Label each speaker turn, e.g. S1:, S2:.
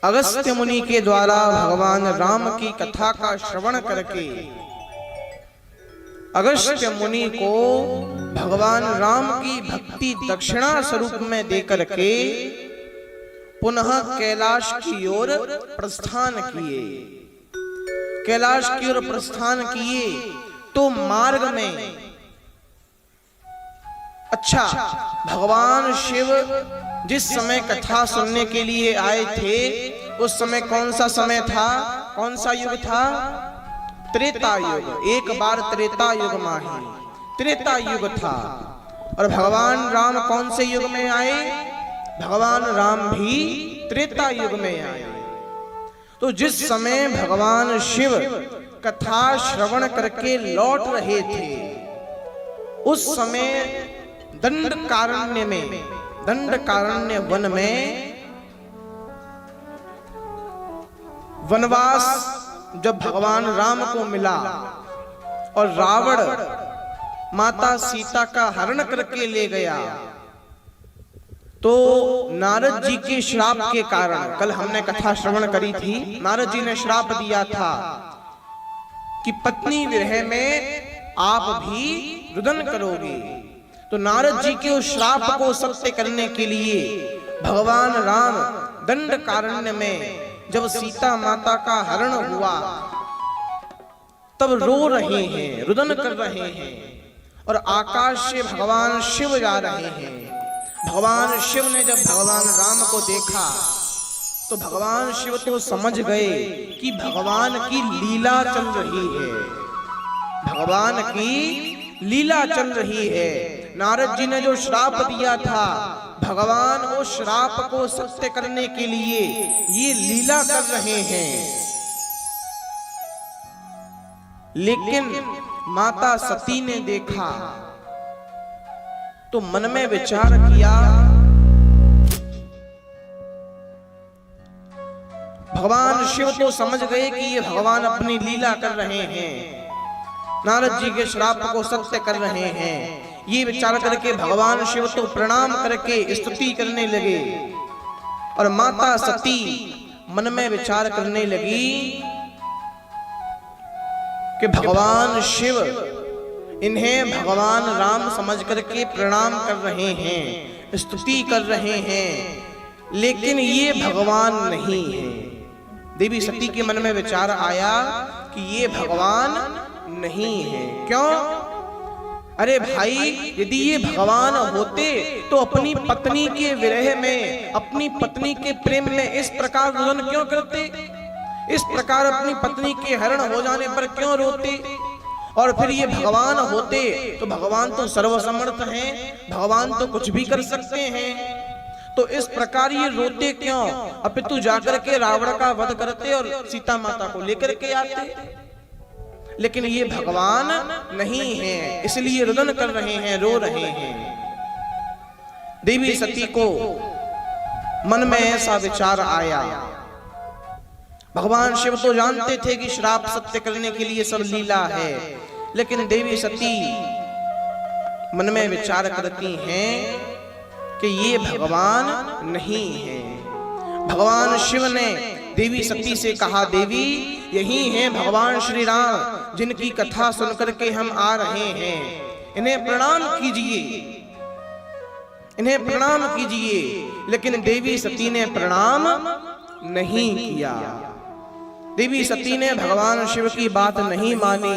S1: अगस्त्य मुनि के द्वारा भगवान राम की कथा का श्रवण करके अगस्त्य मुनि को भगवान राम की भक्ति दक्षिणा स्वरूप में देकर के पुनः कैलाश की ओर प्रस्थान किए। कैलाश की ओर प्रस्थान किए तो मार्ग में भगवान शिव जिस समय कथा सुनने के लिए आए थे उस समय कौन सा समय था, कौन सा युग था? त्रेता युग। एक बार त्रेता युग माही, त्रेता युग था। और भगवान राम कौन से युग में आए? भगवान राम भी त्रेता युग में आए। तो जिस समय भगवान शिव कथा श्रवण करके लौट रहे थे उस समय दंडकारण्य में, दंडकारण्य वन में वनवास जब भगवान राम को मिला और रावण माता सीता का हरण करके ले गया तो नारद जी के श्राप के कारण, कल हमने कथा श्रवण करी थी, नारद जी ने श्राप दिया था कि पत्नी विरह में आप भी रुदन करोगे। तो नारद जी के उस श्राप को सत्य करने के लिए भगवान राम दंडकारण्य में जब सीता माता का हरण हुआ तब रो रहे हैं, रुदन कर रहे हैं और आकाश से भगवान शिव जा रहे हैं। भगवान शिव ने जब भगवान राम को देखा तो भगवान शिव तो समझ गए कि भगवान की लीला चल रही है, भगवान की लीला चल रही है। नारद जी ने जो श्राप दिया था भगवान उस श्राप को सत्य करने के लिए ये लीला कर रहे हैं। लेकिन माता सती ने देखा तो मन में विचार किया, भगवान शिव तो समझ गए कि ये भगवान अपनी लीला कर रहे हैं, नारद जी के श्राप को सत्य कर रहे हैं। ये विचार करके भगवान शिव तो प्रणाम करके स्तुति करने लगे और माता सती मन में विचार करने लगी कि भगवान शिव इन्हें भगवान राम समझ करके प्रणाम कर रहे हैं, स्तुति कर रहे हैं, लेकिन ये भगवान नहीं है। देवी सती के मन में विचार आया कि ये भगवान नहीं है। क्यों? अरे भाई, यदि ये भगवान होते तो अपनी पत्नी के विरह में, अपनी पत्नी के प्रेम में इस प्रकार रुदन क्यों करते? इस प्रकार अपनी पत्नी के हरण हो जाने पर क्यों रोते? और फिर ये भगवान होते तो भगवान तो सर्वसमर्थ हैं, भगवान तो कुछ भी कर सकते हैं, तो इस प्रकार ये रोते क्यों? अपितु जाकर के रावण का वध करते और सीता माता को लेकर के आते। लेकिन ये भगवान नहीं है, इसलिए रुदन कर रहे हैं, रो रहे हैं। देवी सती को मन में ऐसा विचार आया। भगवान शिव तो जानते थे कि श्राप सत्य करने के लिए सब लीला है, लेकिन देवी सती मन में विचार करती हैं कि ये भगवान नहीं है। भगवान शिव ने देवी सती से कहा, देवी यही हैं भगवान श्री राम जिनकी कथा सुनकर के हम आ रहे हैं, इन्हें प्रणाम कीजिए, इन्हें प्रणाम कीजिए। लेकिन देवी सती ने प्रणाम नहीं किया। देवी सती ने भगवान शिव की बात नहीं मानी